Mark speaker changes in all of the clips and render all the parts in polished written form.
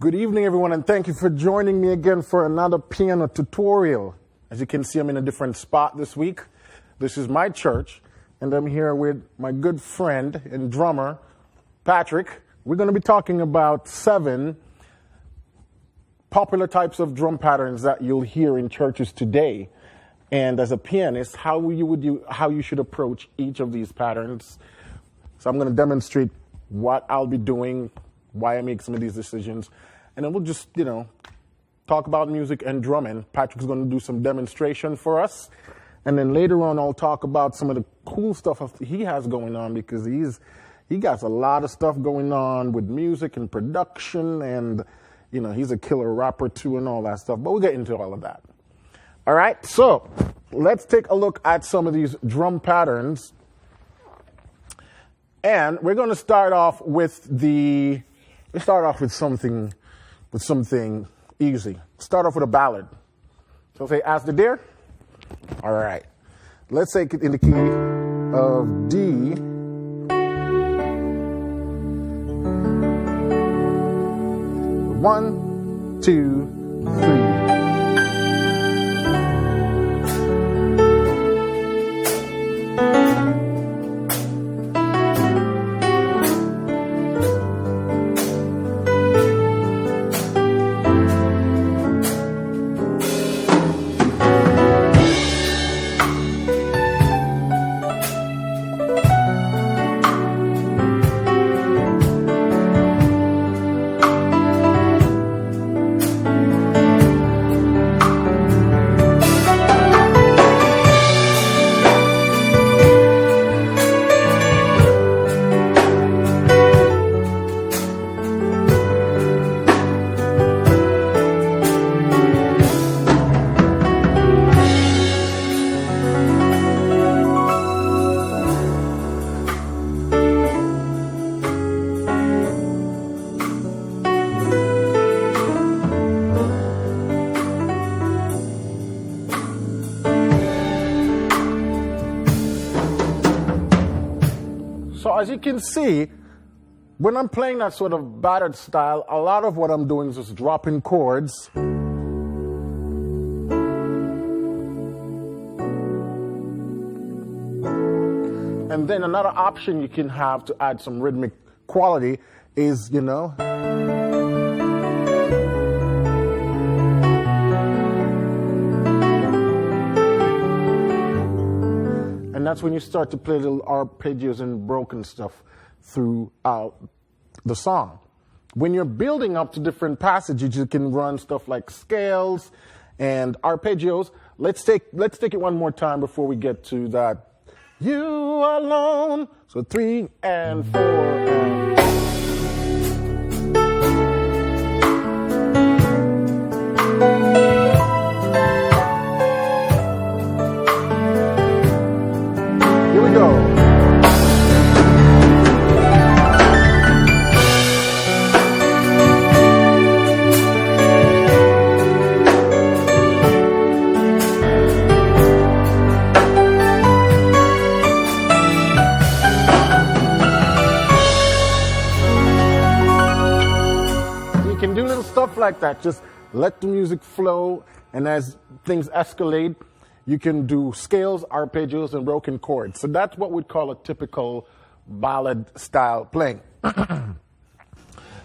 Speaker 1: Good evening, everyone, and thank you for joining me again for another piano tutorial. As you can see, I'm in a different spot this week. This is my church, and I'm here with my good friend and drummer, Patrick. We're going to be talking about 7 popular types of drum patterns that you'll hear in churches today. And as a pianist, how you should approach each of these patterns. So I'm going to demonstrate what I'll be doing, why I make some of these decisions, and then we'll just, talk about music and drumming. Patrick's going to do some demonstration for us, and then later on I'll talk about some of the cool stuff he has going on, because he got a lot of stuff going on with music and production, and he's a killer rapper too and all that stuff, but we'll get into all of that. All right, so let's take a look at some of these drum patterns. And we're going to start off with something easy. Start off with a ballad. So say, "As the Deer." All right. Let's take it in the key of D. One, 2, 3. So as you can see, when I'm playing that sort of battered style, a lot of what I'm doing is just dropping chords. And then another option you can have to add some rhythmic quality is, and that's when you start to play little arpeggios and broken stuff throughout the song. When you're building up to different passages, you can run stuff like scales and arpeggios. Let's take it one more time before we get to that. You alone. So 3 and 4 and... Here we go. You can do little stuff like that. Just let the music flow, and as things escalate, you can do scales, arpeggios, and broken chords. So that's what we'd call a typical ballad style playing. Now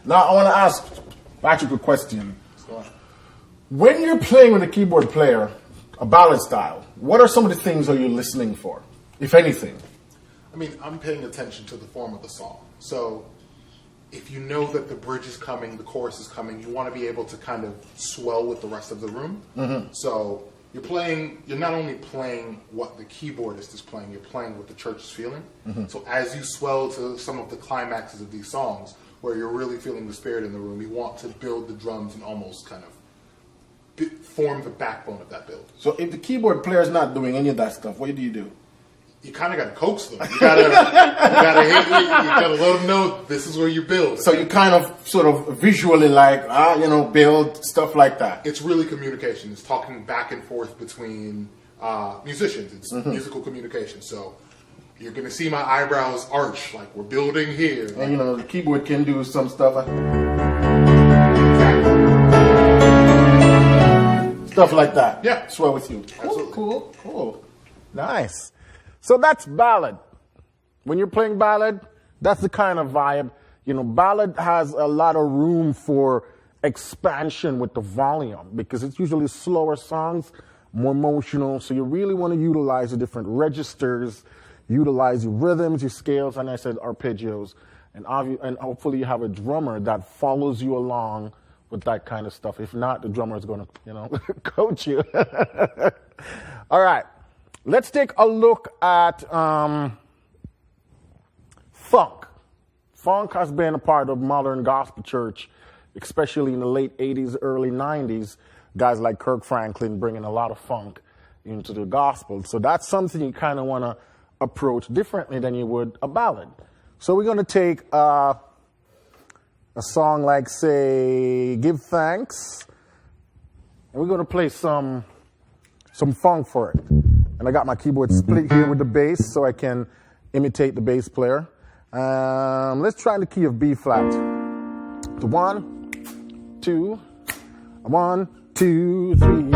Speaker 1: I want to ask Patrick a question. When you're playing with a keyboard player, a ballad style, what are some of the things are you listening for, if anything?
Speaker 2: I mean, I'm paying attention to the form of the song. So if you know that the bridge is coming, the chorus is coming, you want to be able to kind of swell with the rest of the room. Mm-hmm. So you're not only playing what the keyboardist is playing, you're playing what the church is feeling. Mm-hmm. So as you swell to some of the climaxes of these songs, where you're really feeling the spirit in the room, you want to build the drums and almost kind of form the backbone of that build.
Speaker 1: So if the keyboard player is not doing any of that stuff, what do you do?
Speaker 2: You kind of got to coax them. You gotta let them know this is where you build.
Speaker 1: So you kind of sort of visually build stuff like that.
Speaker 2: It's really communication. It's talking back and forth between musicians. It's musical communication. So you're going to see my eyebrows arch, like we're building here.
Speaker 1: And the keyboard can do some stuff.
Speaker 2: Exactly.
Speaker 1: Stuff like that.
Speaker 2: Yeah.
Speaker 1: Swell with you.
Speaker 2: Absolutely.
Speaker 1: Cool. Nice. So that's ballad. When you're playing ballad, that's the kind of vibe. You know, ballad has a lot of room for expansion with the volume because it's usually slower songs, more emotional. So you really want to utilize the different registers, utilize your rhythms, your scales, and I said arpeggios. And hopefully you have a drummer that follows you along with that kind of stuff. If not, the drummer is going to, coach you. All right. Let's take a look at funk. Funk has been a part of modern gospel church, especially in the late 80s, early 90s. Guys like Kirk Franklin bringing a lot of funk into the gospel. So that's something you kind of want to approach differently than you would a ballad. So we're going to take a song like, say, Give Thanks, and we're going to play some funk for it. And I got my keyboard split here with the bass so I can imitate the bass player. Let's try the key of B flat. The 1, 2, 1, 2, 3.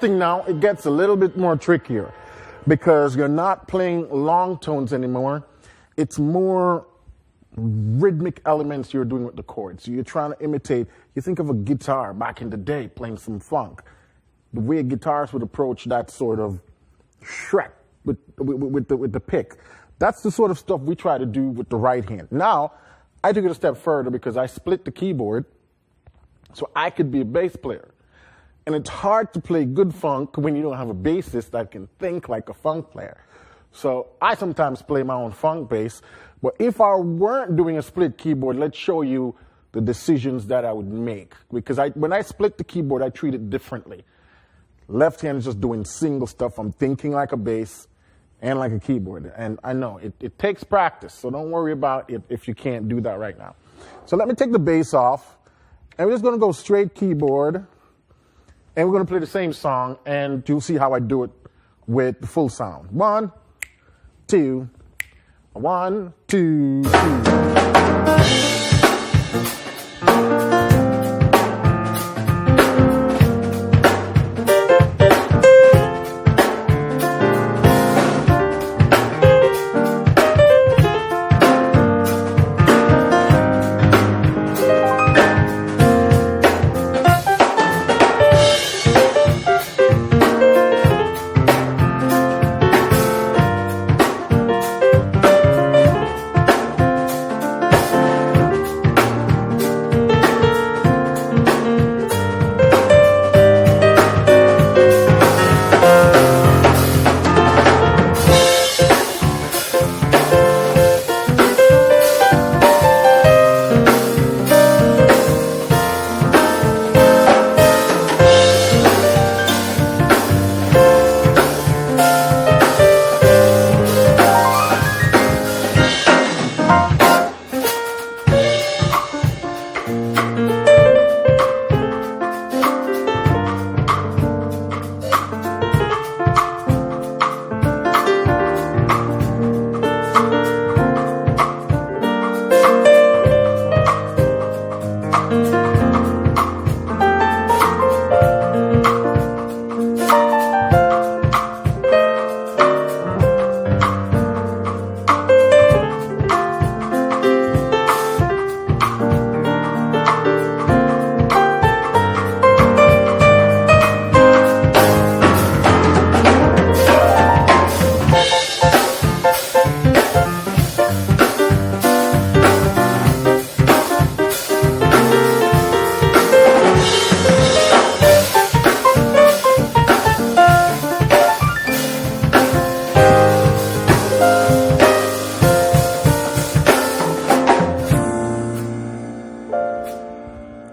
Speaker 1: Thing now, it gets a little bit more trickier because you're not playing long tones anymore. It's more rhythmic elements you're doing with the chords. So you're trying to imitate, you think of a guitar back in the day playing some funk. The way guitars would approach that sort of shrek with the pick. That's the sort of stuff we try to do with the right hand. Now, I took it a step further because I split the keyboard so I could be a bass player. And it's hard to play good funk when you don't have a bassist that can think like a funk player. So I sometimes play my own funk bass. But if I weren't doing a split keyboard, let's show you the decisions that I would make. Because when I split the keyboard, I treat it differently. Left hand is just doing single stuff. I'm thinking like a bass and like a keyboard. And I know it takes practice. So don't worry about it if you can't do that right now. So let me take the bass off. And we're just going to go straight keyboard. And we're going to play the same song, and you'll see how I do it with the full sound. 1, 2, 1, 2, 3.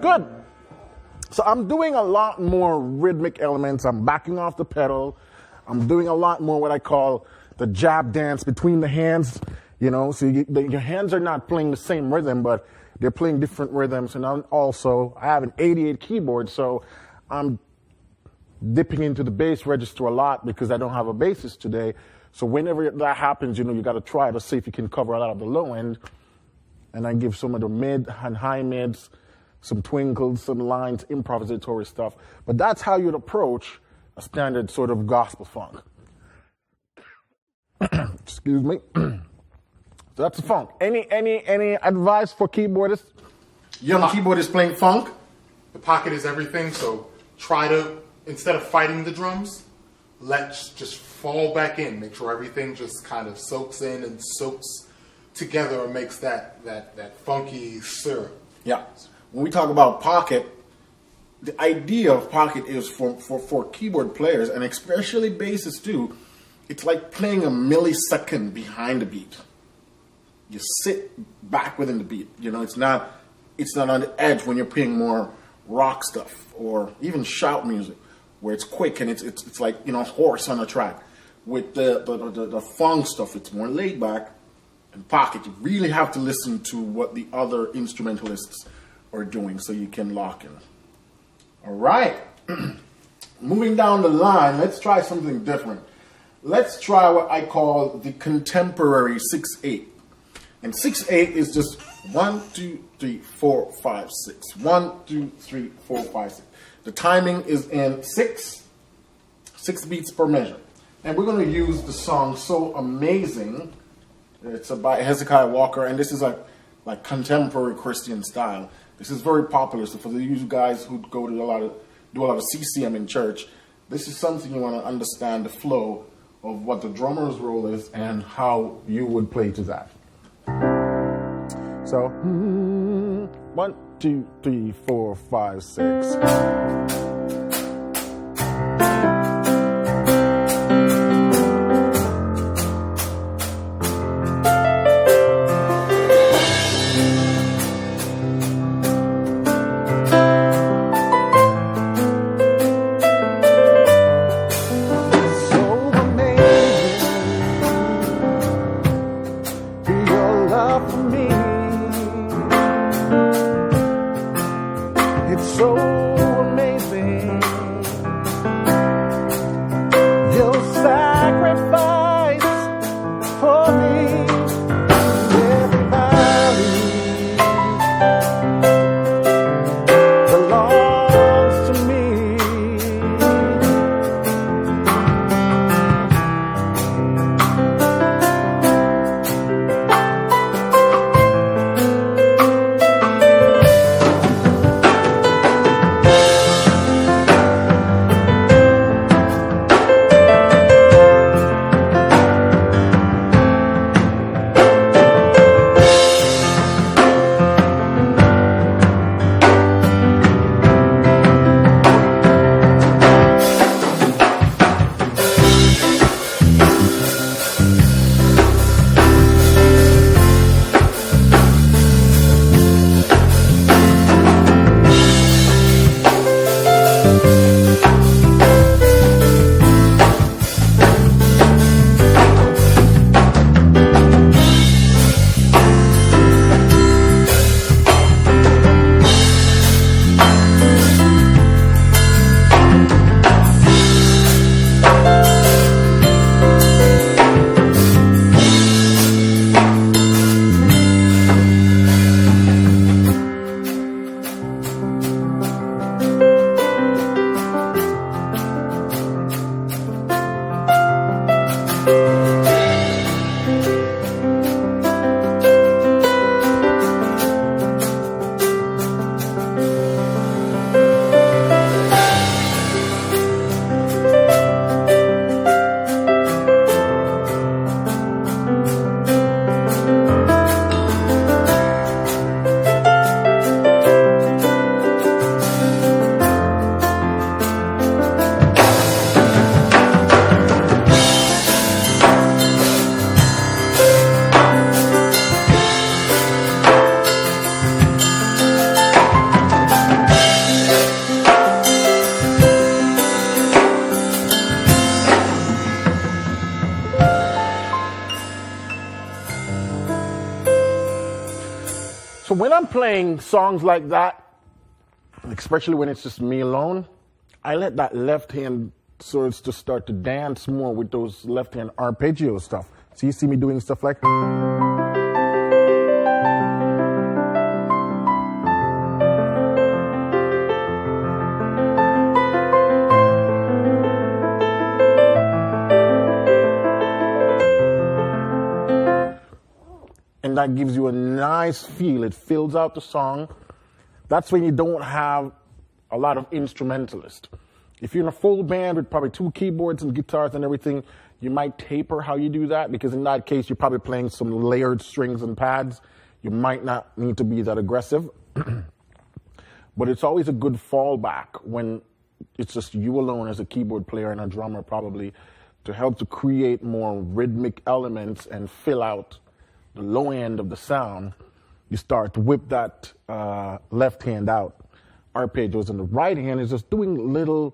Speaker 1: Good. So I'm doing a lot more rhythmic elements. I'm backing off the pedal. I'm doing a lot more what I call the jab dance between the hands. You know, so your hands are not playing the same rhythm, but they're playing different rhythms. And I have an 88 keyboard, so I'm dipping into the bass register a lot because I don't have a bassist today. So whenever that happens, you got to try to see if you can cover a lot of the low end. And I give some of the mid and high mids, some twinkles, some lines, improvisatory stuff. But that's how you'd approach a standard sort of gospel funk. Excuse me. So that's the funk. Any advice for keyboardists?
Speaker 3: Young keyboardist playing funk?
Speaker 2: The pocket is everything, so try to, instead of fighting the drums, let's just fall back in. Make sure everything just kind of soaks in and soaks together and makes that funky syrup.
Speaker 3: Yeah. When we talk about pocket, the idea of pocket is for keyboard players, and especially bassists too, it's like playing a millisecond behind the beat. You sit back within the beat. It's not on the edge when you're playing more rock stuff or even shout music where it's quick and it's like horse on a track. With the funk stuff, it's more laid back and pocket. You really have to listen to what the other instrumentalists are doing so you can lock in. All right. Moving down the line, let's try something different. Let's try what I call the contemporary 6/8. And 6/8 is just 1, 2, 3, 4, 5, 6. 1, 2, 3, 4, 5, 6. The timing is in 6 beats per measure. And we're going to use the song So Amazing. It's by Hezekiah Walker, and this is like contemporary Christian style. This is very popular. So for you guys who go to do a lot of CCM in church, this is something you want to understand the flow of what the drummer's role is and how you would play to that. So 1, 2, 3, 4, 5, 6.
Speaker 1: playing songs like that, especially when it's just me alone, I let that left hand sort of start to dance more with those left hand arpeggio stuff. So you see me doing stuff like. And that gives you a nice feel. It fills out the song. That's when you don't have a lot of instrumentalists. If you're in a full band with probably 2 keyboards and guitars and everything, you might taper how you do that, because in that case, you're probably playing some layered strings and pads. You might not need to be that aggressive. But it's always a good fallback when it's just you alone as a keyboard player and a drummer, probably, to help to create more rhythmic elements and fill out the low end of the sound. You start to whip that left hand out, arpeggios, and the right hand is just doing little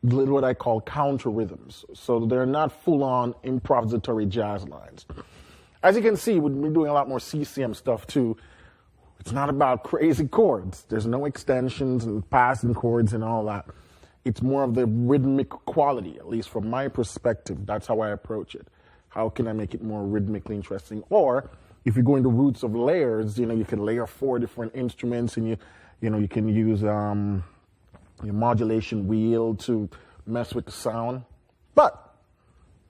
Speaker 1: what I call counter rhythms. So they're not full-on improvisatory jazz lines. As you can see, we're doing a lot more CCM stuff too. It's not about crazy chords. There's no extensions and passing chords and all that. It's more of the rhythmic quality, at least from my perspective. That's how I approach it. How can I make it more rhythmically interesting? Or if you're going to roots of layers, you can layer 4 different instruments, and you can use your modulation wheel to mess with the sound. But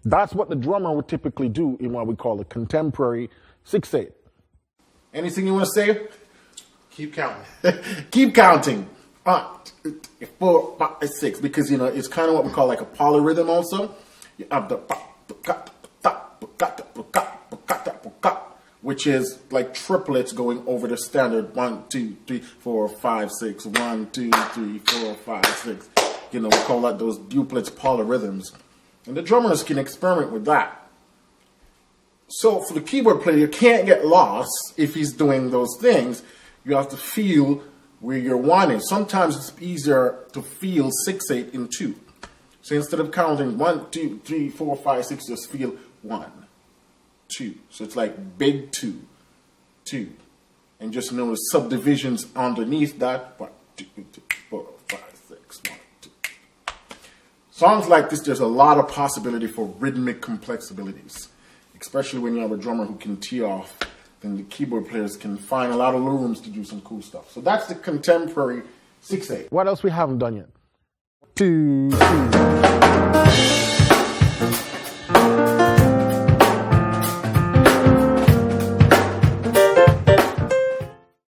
Speaker 1: that's what the drummer would typically do in what we call a contemporary 6/8.
Speaker 3: Anything you want to say?
Speaker 2: Keep counting.
Speaker 3: Keep counting. 1, 2, 3, 4, 5, 6. Because, it's kind of what we call like a polyrhythm also. You have the which is like triplets going over the standard 1, 2, 3, 4, 5, 6. 1, 2, 3, 4, 5, 6. We call that those duplets polyrhythms. And the drummers can experiment with that. So for the keyboard player, you can't get lost if he's doing those things. You have to feel where you're wanting. Sometimes it's easier to feel 6/8 in 2. So instead of counting 1, 2, 3, 4, 5, 6, just feel 1, 2. So it's like big 2, 2. And just know the subdivisions underneath that. 1, 2, 3, 4, 5, 6, 1, 2. Songs like this, there's a lot of possibility for rhythmic complexibilities. Especially when you have a drummer who can tee off, then the keyboard players can find a lot of rooms to do some cool stuff. So that's the contemporary 6/8.
Speaker 1: What else we haven't done yet? 2, 2.